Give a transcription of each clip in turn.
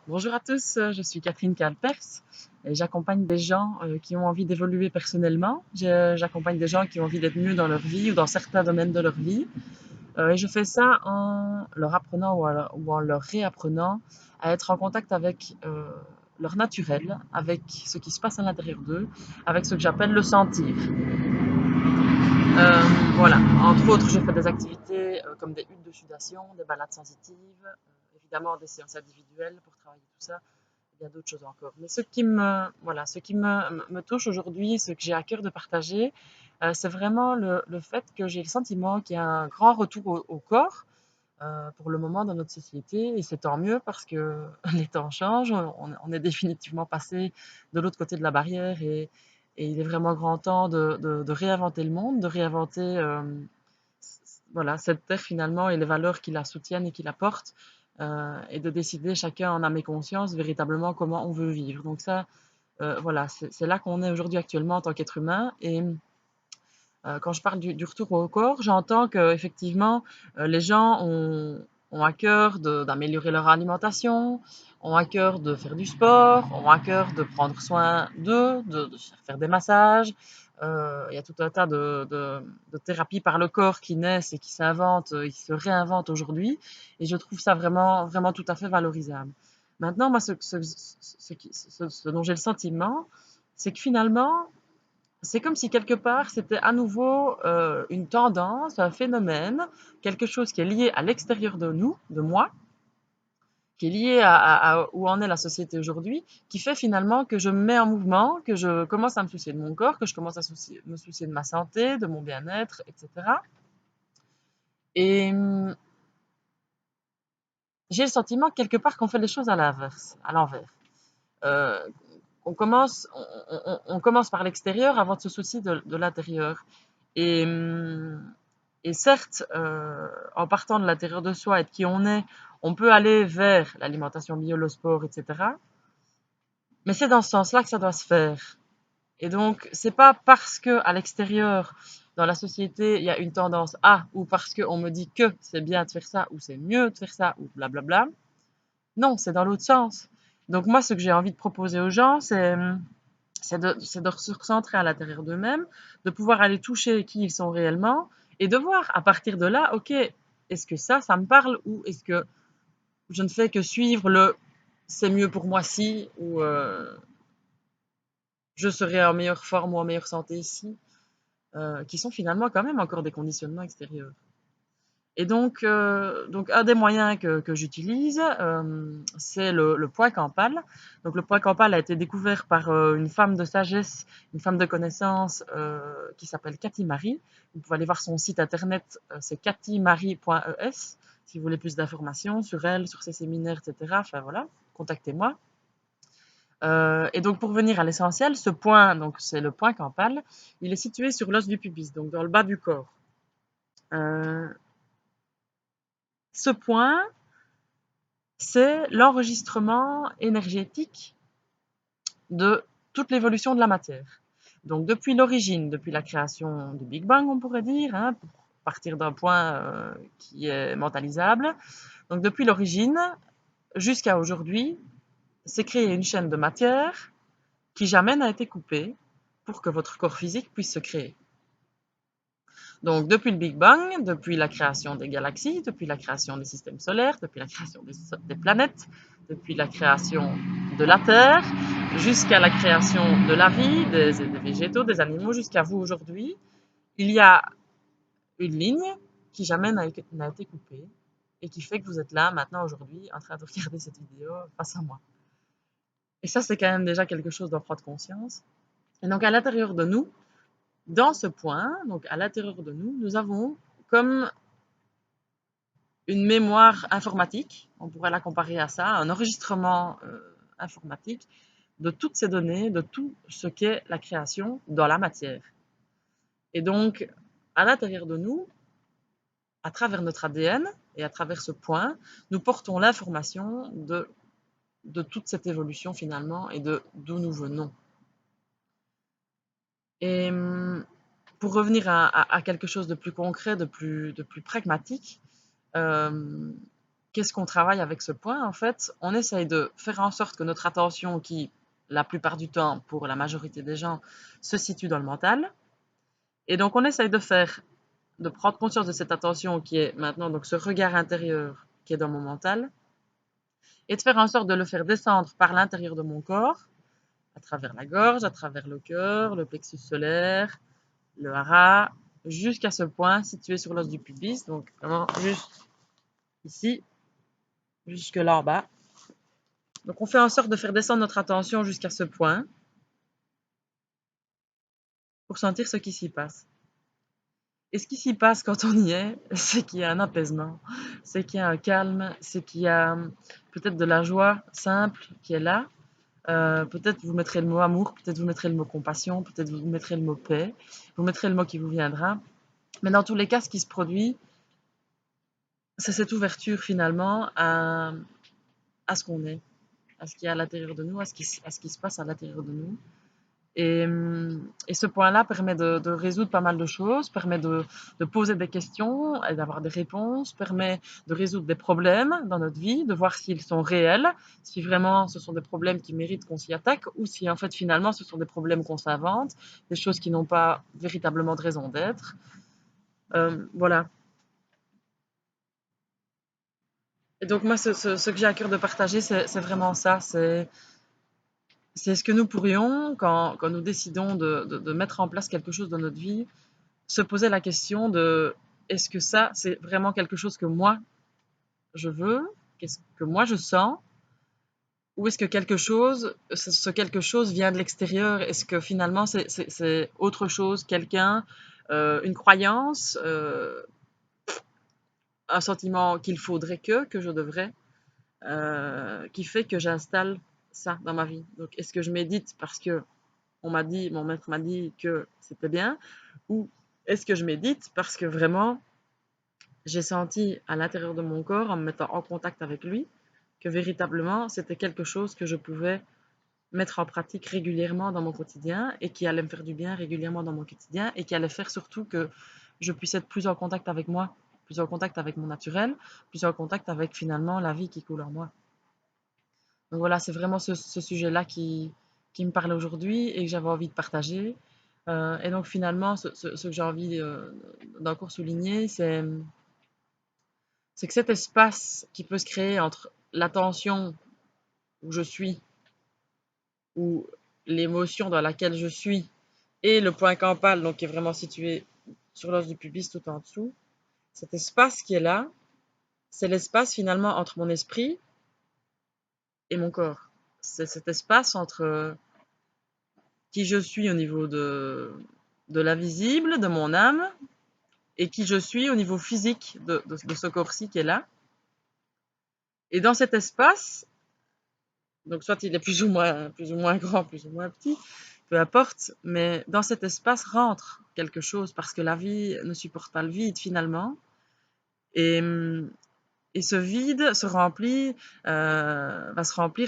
Bonjour à tous, je suis Catherine Calpers et j'accompagne des gens qui ont envie d'évoluer personnellement. J'accompagne des gens qui ont envie d'être mieux dans leur vie ou dans certains domaines de leur vie. Et je fais ça en leur apprenant ou en leur réapprenant à être en contact avec leur naturel, avec ce qui se passe à l'intérieur d'eux, avec ce que j'appelle le sentir. Euh, voilà, entre autres, je fais des activités comme des huttes de sudation, des balades sensitives, évidemment des séances individuelles pour travailler tout ça. Il y a d'autres choses encore. Mais ce qui me touche aujourd'hui, ce que j'ai à cœur de partager, c'est vraiment le fait que j'ai le sentiment qu'il y a un grand retour au corps pour le moment dans notre société. Et c'est tant mieux parce que les temps changent. On est définitivement passé de l'autre côté de la barrière et il est vraiment grand temps de réinventer le monde, de réinventer voilà, cette terre finalement et les valeurs qui la soutiennent et qui la portent, et de décider chacun en âme et conscience véritablement comment on veut vivre. Donc ça, voilà, c'est là qu'on est aujourd'hui actuellement en tant qu'être humain. Et quand je parle du retour au corps, j'entends que effectivement les gens ont à cœur d'améliorer leur alimentation, ont à cœur de faire du sport, ont à cœur de prendre soin d'eux, de se faire des massages. Il y a tout un tas de thérapies par le corps qui naissent et qui s'inventent, et qui se réinventent aujourd'hui. Et je trouve ça vraiment, vraiment tout à fait valorisable. Maintenant, moi, ce dont j'ai le sentiment, c'est que finalement, c'est comme si quelque part, c'était à nouveau une tendance, un phénomène, quelque chose qui est lié à l'extérieur de nous, de moi, qui est lié à où en est la société aujourd'hui, qui fait finalement que je me mets en mouvement, que je commence à me soucier de mon corps, que je commence à me soucier de ma santé, de mon bien-être, etc. Et j'ai le sentiment quelque part qu'on fait les choses à l'inverse, à l'envers. Euh, on commence par l'extérieur avant de se soucier de l'intérieur. Et, et certes, en partant de l'intérieur de soi et de qui on est, on peut aller vers l'alimentation bio, le sport, etc. Mais c'est dans ce sens-là que ça doit se faire. Et donc, c'est pas parce que à l'extérieur, dans la société, il y a une tendance à, ou parce qu'on me dit que c'est bien de faire ça, ou c'est mieux de faire ça, ou blablabla. Non, c'est dans l'autre sens. Donc moi, ce que j'ai envie de proposer aux gens, c'est de se recentrer à l'intérieur d'eux-mêmes, de pouvoir aller toucher qui ils sont réellement et de voir à partir de là, ok, est-ce que ça me parle ou est-ce que je ne fais que suivre le c'est mieux pour moi si ou je serai en meilleure forme ou en meilleure santé si, qui sont finalement quand même encore des conditionnements extérieurs. Et donc un des moyens que j'utilise, c'est le poids Campal. Donc le poids Campal a été découvert par une femme de sagesse, une femme de connaissance qui s'appelle Cathy Marie. Vous pouvez aller voir son site internet, c'est cathymarie.es, si vous voulez plus d'informations sur elle, sur ses séminaires, etc. Enfin voilà, contactez-moi. Et donc pour venir à l'essentiel, ce point, donc c'est le point Campal, il est situé sur l'os du pubis, donc dans le bas du corps. Euh, Ce point, c'est l'enregistrement énergétique de toute l'évolution de la matière. Donc depuis l'origine, depuis la création du Big Bang, on pourrait dire, hein, pour partir d'un point qui est mentalisable. Donc depuis l'origine jusqu'à aujourd'hui, c'est créé une chaîne de matière qui jamais n'a été coupée pour que votre corps physique puisse se créer. Donc depuis le Big Bang, depuis la création des galaxies, depuis la création des systèmes solaires, depuis la création des planètes, depuis la création de la Terre, jusqu'à la création de la vie, des végétaux, des animaux, jusqu'à vous aujourd'hui, il y a une ligne qui jamais n'a été coupée et qui fait que vous êtes là maintenant aujourd'hui en train de regarder cette vidéo face à moi. Et ça, c'est quand même déjà quelque chose d'en prendre conscience. Et donc à l'intérieur de nous, dans ce point, donc à l'intérieur de nous, nous avons comme une mémoire informatique, on pourrait la comparer à ça, un enregistrement informatique de toutes ces données, de tout ce qu'est la création dans la matière. Et donc, à l'intérieur de nous, à travers notre ADN et à travers ce point, nous portons l'information de toute cette évolution finalement et de d'où nous venons. Et pour revenir à quelque chose de plus concret, de plus pragmatique, euh, qu'est-ce qu'on travaille avec ce point? En fait, on essaye de faire en sorte que notre attention, qui, la plupart du temps, pour la majorité des gens, se situe dans le mental. Et donc, on essaye de prendre conscience de cette attention qui est maintenant donc ce regard intérieur qui est dans mon mental, et de faire en sorte de le faire descendre par l'intérieur de mon corps, à travers la gorge, à travers le cœur, le plexus solaire, le hara, jusqu'à ce point situé sur l'os du pubis, donc vraiment juste ici, jusque là en bas. Donc on fait en sorte de faire descendre notre attention jusqu'à ce point pour sentir ce qui s'y passe. Et ce qui s'y passe quand on y est, c'est qu'il y a un apaisement, c'est qu'il y a un calme, c'est qu'il y a peut-être de la joie simple qui est là. Peut-être vous mettrez le mot amour, peut-être vous mettrez le mot compassion, peut-être vous mettrez le mot paix, vous mettrez le mot qui vous viendra. Mais dans tous les cas, ce qui se produit, c'est cette ouverture finalement à ce qu'on est, à ce qu'il y a à l'intérieur de nous, à ce qui se passe à l'intérieur de nous. Et ce point-là permet de résoudre pas mal de choses, permet de poser des questions et d'avoir des réponses, permet de résoudre des problèmes dans notre vie, de voir s'ils sont réels, si vraiment ce sont des problèmes qui méritent qu'on s'y attaque, ou si en fait finalement ce sont des problèmes qu'on s'invente, des choses qui n'ont pas véritablement de raison d'être. Voilà. Et donc moi, ce que j'ai à cœur de partager, c'est vraiment ça. C'est ce que nous pourrions, quand nous décidons de mettre en place quelque chose dans notre vie, se poser la question de est-ce que ça, c'est vraiment quelque chose que moi, je veux, qu'est-ce que moi, je sens, ou est-ce que ce quelque chose vient de l'extérieur? Est-ce que finalement, c'est autre chose, quelqu'un, une croyance, un sentiment qu'il faudrait que je devrais, qui fait que j'installe ça dans ma vie. Donc, est-ce que je médite parce que mon maître m'a dit que c'était bien, ou est-ce que je médite parce que vraiment j'ai senti à l'intérieur de mon corps, en me mettant en contact avec lui, que véritablement c'était quelque chose que je pouvais mettre en pratique régulièrement dans mon quotidien et qui allait me faire du bien régulièrement dans mon quotidien et qui allait faire surtout que je puisse être plus en contact avec moi, plus en contact avec mon naturel, plus en contact avec finalement la vie qui coule en moi. Donc voilà, c'est vraiment ce sujet-là qui me parle aujourd'hui et que j'avais envie de partager. Et donc finalement, ce que j'ai envie d'encore souligner, c'est que cet espace qui peut se créer entre l'attention où je suis, ou l'émotion dans laquelle je suis, et le point campal, donc qui est vraiment situé sur l'os du pubis tout en dessous, cet espace qui est là, c'est l'espace finalement entre mon esprit et mon corps. C'est cet espace entre qui je suis au niveau de l'invisible, de mon âme, et qui je suis au niveau physique de ce corps-ci qui est là. Et dans cet espace, donc soit il est plus ou moins grand, plus ou moins petit, peu importe, mais dans cet espace rentre quelque chose parce que la vie ne supporte pas le vide finalement. Et, et ce vide va se remplir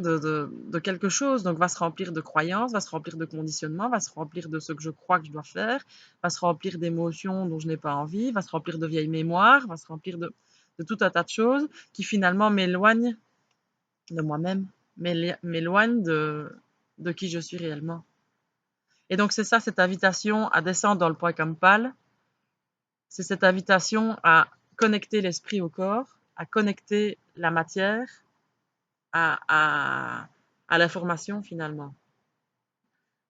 de quelque chose, donc va se remplir de croyances, va se remplir de conditionnements, va se remplir de ce que je crois que je dois faire, va se remplir d'émotions dont je n'ai pas envie, va se remplir de vieilles mémoires, va se remplir de tout un tas de choses qui finalement m'éloignent de moi-même, m'éloignent de qui je suis réellement. Et donc c'est ça, cette invitation à descendre dans le point Kampal, c'est cette invitation à connecter l'esprit au corps, à connecter la matière à l'information finalement,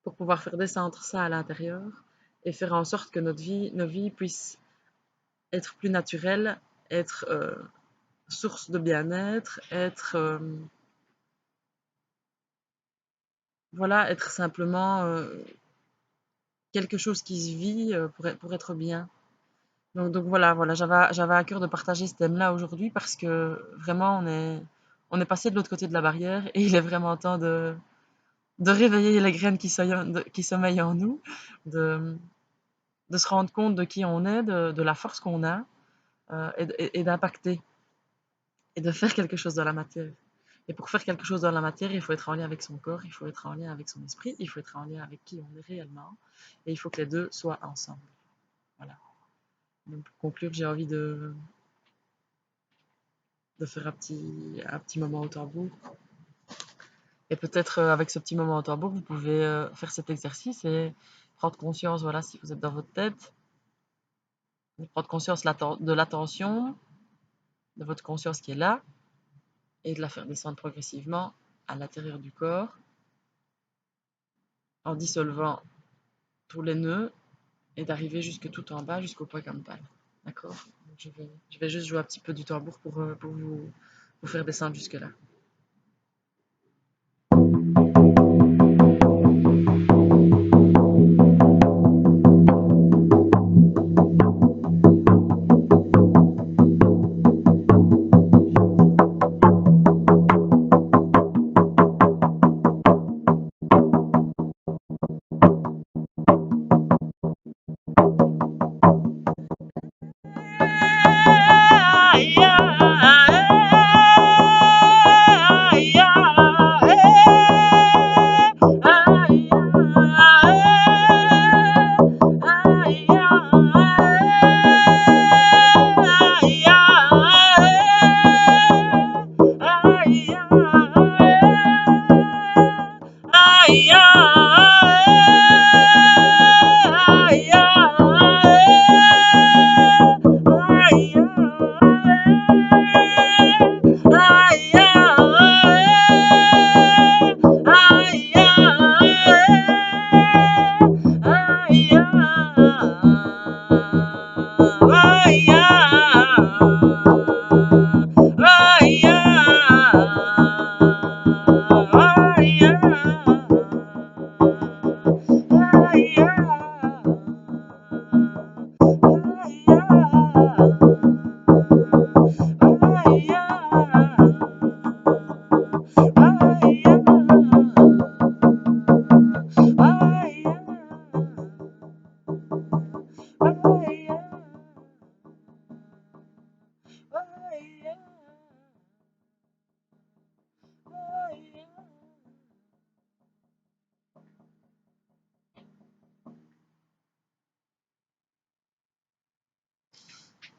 pour pouvoir faire descendre ça à l'intérieur et faire en sorte que nos vies puissent être plus naturelles, être source de bien-être, être voilà, être simplement quelque chose qui se vit pour être bien. Donc voilà, j'avais à cœur de partager ce thème-là aujourd'hui parce que vraiment on est passé de l'autre côté de la barrière et il est vraiment temps de réveiller les graines qui sommeillent en nous, de, de se rendre compte de qui on est, de la force qu'on a et d'impacter et de faire quelque chose dans la matière. Et pour faire quelque chose dans la matière, il faut être en lien avec son corps, il faut être en lien avec son esprit, il faut être en lien avec qui on est réellement et il faut que les deux soient ensemble. Voilà. Donc pour conclure, j'ai envie de faire un petit moment au tambour. Et peut-être avec ce petit moment au tambour, vous pouvez faire cet exercice et prendre conscience, voilà, si vous êtes dans votre tête, de prendre conscience de l'attention, de votre conscience qui est là, et de la faire descendre progressivement à l'intérieur du corps, en dissolvant tous les nœuds et d'arriver jusque tout en bas, jusqu'au point campal. D'accord? Je vais juste jouer un petit peu du tambour pour vous faire descendre jusque-là.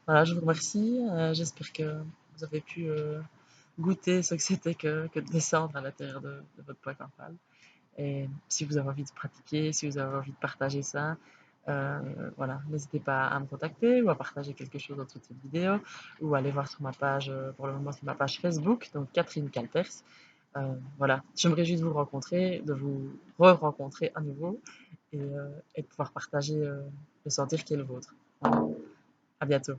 Voilà, je vous remercie. J'espère que vous avez pu goûter ce que c'était que de descendre à l'intérieur de votre poids campal. Et si vous avez envie de pratiquer, si vous avez envie de partager ça, voilà, n'hésitez pas à me contacter ou à partager quelque chose en dessous de cette vidéo ou à aller voir sur ma page, pour le moment, sur ma page Facebook, donc Catherine Calpers. Voilà, je me réjouis de vous rencontrer, de vous re-rencontrer à nouveau et de pouvoir partager le sentir qui est le vôtre. À bientôt.